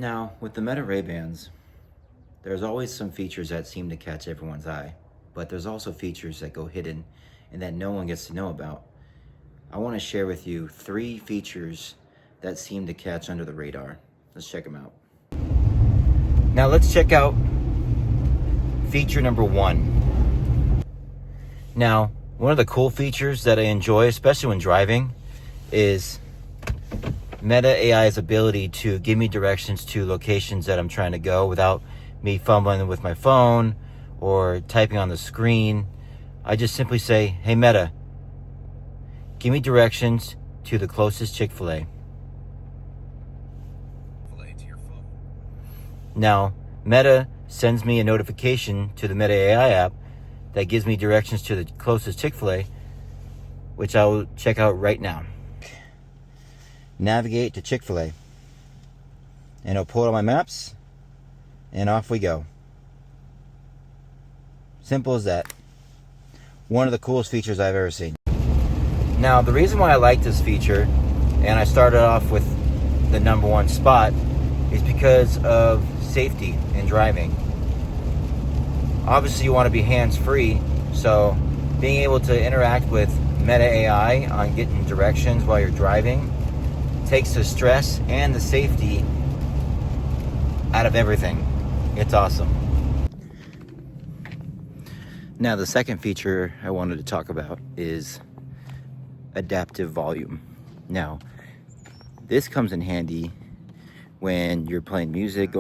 Now, with the Meta Ray-Bans, there's always some features that seem to catch everyone's eye, but there's also features that go hidden and that no one gets to know about. I want to share with you 3 features that seem to catch under the radar. Let's check them out. Now let's check out feature number 1. Now, one of the cool features that I enjoy, especially when driving, is Meta AI's ability to give me directions to locations that I'm trying to go without me fumbling with my phone or typing on the screen. I just simply say, hey Meta, give me directions to the closest Chick-fil-A. Now, Meta sends me a notification to the Meta AI app that gives me directions to the closest Chick-fil-A, which I will check out right now. Navigate to Chick-fil-A, and it'll pull it on my maps, and off we go. Simple as that. One of the coolest features I've ever seen. Now, the reason why I like this feature, and I started off with the number 1 spot, is because of safety in driving. Obviously, you want to be hands-free, so being able to interact with Meta AI on getting directions while you're driving takes the stress and the safety out of everything. It's awesome. Now, the second feature I wanted to talk about is adaptive volume. Now, this comes in handy when you're playing music,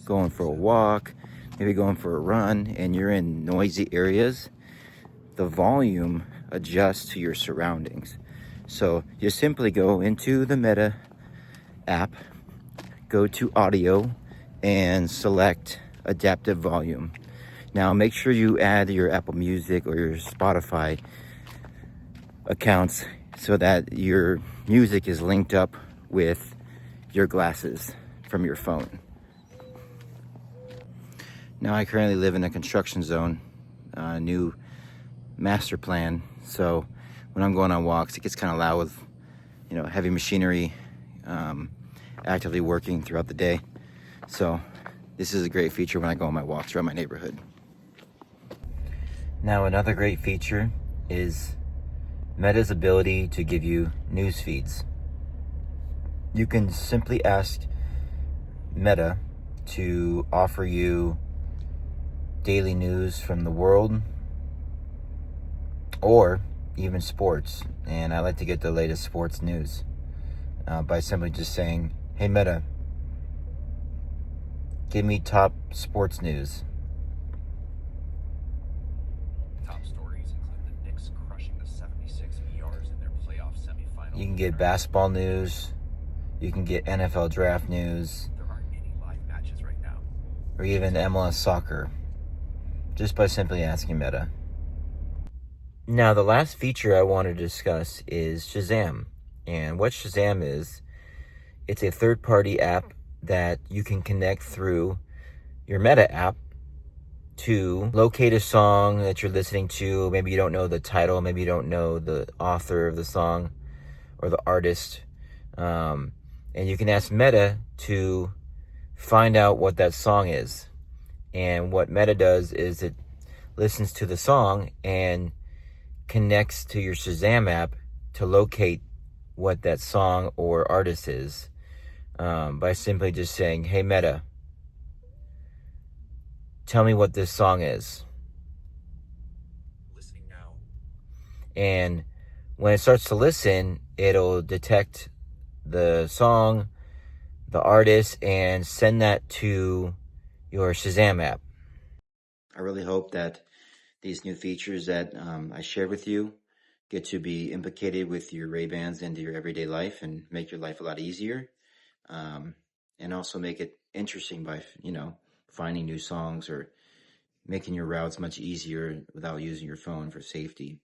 going for a walk, maybe going for a run, and you're in noisy areas. The volume adjusts to your surroundings. So you simply go into the Meta app, go to audio, and select adaptive volume. Now make sure you add your Apple Music or your Spotify accounts so that your music is linked up with your glasses from your phone. Now I currently live in a construction zone, new master plan, so when I'm going on walks, it gets kind of loud with, heavy machinery actively working throughout the day. So this is a great feature when I go on my walks around my neighborhood. Now, another great feature is Meta's ability to give you news feeds. You can simply ask Meta to offer you daily news from the world or even sports, and I like to get the latest sports news by simply just saying, hey Meta, give me top sports news. Top stories include the Knicks crushing the 76 ERs in their playoff semifinal. You can get basketball news, you can get NFL draft news, There aren't any live matches right now. or even MLS soccer, just by simply asking Meta. Now, the last feature I want to discuss is Shazam. And what Shazam is, it's a third-party app that you can connect through your Meta app to locate a song that you're listening to. Maybe you don't know the title, maybe you don't know the author of the song or the artist. And you can ask Meta to find out what that song is. And what Meta does is it listens to the song and connects to your Shazam app to locate what that song or artist is by simply just saying, hey Meta, tell me what this song is. Listening now. And when it starts to listen, it'll detect the song, the artist, and send that to your Shazam app. I really hope that these new features that I shared with you get to be implicated with your Ray-Bans into your everyday life and make your life a lot easier, and also make it interesting by, finding new songs or making your routes much easier without using your phone for safety.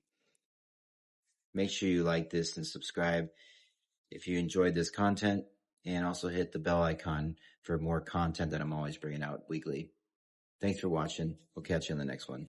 Make sure you like this and subscribe if you enjoyed this content, and also hit the bell icon for more content that I'm always bringing out weekly. Thanks for watching. We'll catch you in the next one.